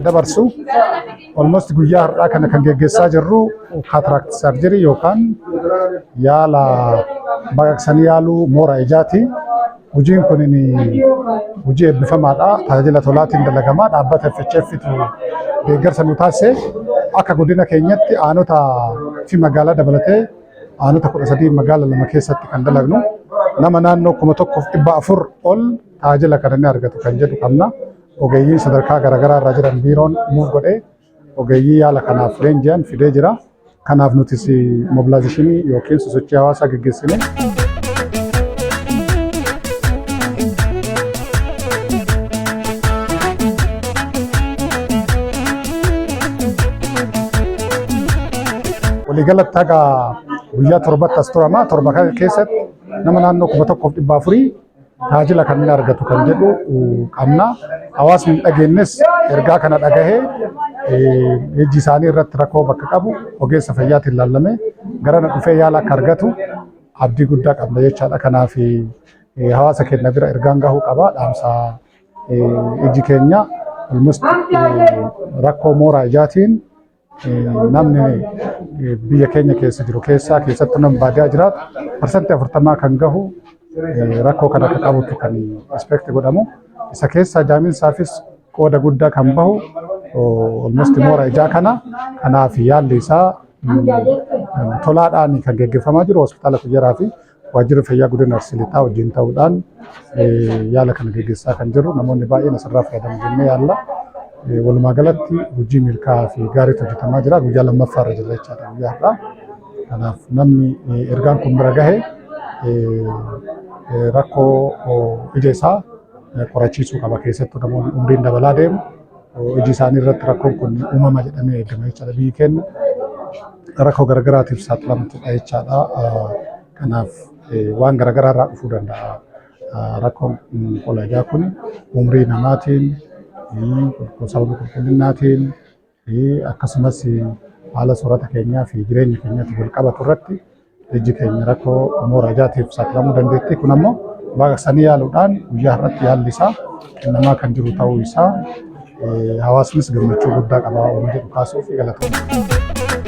dabarsu almost guyyaa har'aa kana kan geggeessaa jirru cataract surgery yookaan yaala baqaqsanii yaaluu moora ijaati. Hojiin kun hojii eebbifamaadha. Tajaajila tolaatiin dalagamaa dhaabbata FHFtu deeggarsa nu taasise akka godina keenyatti aanota fi magaalaa dabalatee aanota 13 magaalaa lama keessatti kan dalagnu nama naannoo 1,400 ol tajaajila kana ni argatu kan jedhu qabna. Ogeeyyiin sadarkaa garaagaraa irraa jiran biiroon nuuf godhee ogeeyyii yaala kanaaf leenji'an fidee jira. Kanaaf nutis mobilaayizeeshinii yookiin sosochii hawaasaa gaggeessine. Waliigalatti haga guyyaa torbatti as turama. Torba kana keessatti nama naannoo 1,400 tajaajila kan inni argatu kan jedhu qabna. Hawaasni dhageenyes ergaa kana dhagahee ijji isaanii irratti rakkoo bakka qabu ogeessa fayyaatiin ilaallamee gara dhufee yaala akka argatu abdii guddaa qabna jechaadha. Kanaaf hawaasa keenya bira ergaan gahuu qaba. Dhaamsa ijji keenya almost rakkoo mooraa ijaatiin namni biyya keenya keessa jiru keessattuu nama baadiyyaa jiraatu parsantii 40 kan gahu rakkoo kana akka qabutu kan expect godhamu. Isa keessa jaamiinsaafis qooda guddaa kan bahu almost moora ijaa kana. Kanaaf yaalli isaa tolaadhaan kan gaggeeffamaa jiru hospitaala Kuyyaraa fi waajjira fayyaa godina Arsii Lixaa wajjin ta'uudhaan yaala kana gaggeessaa kan jiru. Namoonni baay'een asirraa fayyadamu jennee yaalla. Walumaa galatti hojii milkaa'aa fi gaariitu hojjetamaa jira. Guyyaa lammaffaa irra jirra jechaadha guyyaa har'aa. Kanaaf namni ergaan kun bira gahee rakkoo ija isaa qorachiisuu qaba. Keessattuu namoonni umriin dabalaa deemu iji isaanii irratti rakkoon kun uumama jedhamee eegama jechaadha. Biyyi keenya rakkoo garaagaraatiif saaxilamtudha jechaadha. Kanaaf waan garaagaraa irraa dhufuu danda'a. Rakkoon qola ijaa kun umrii namaatiin sababa qulqullinnaatiin akkasumas haala soorata keenyaa fi jireenya keenyaatti wal qabatu irratti ijji keenya rakkoo moora ijaatiif saaxilamuu dandeetti. Kun ammoo baqaqsanii yaaluudhaan guyyaa har'atti yaalli isaa kennamaa kan jiru ta'uu isaa hawaasnis gammachuu guddaa qaba. Waan jedhu kaasuuf galatoomna.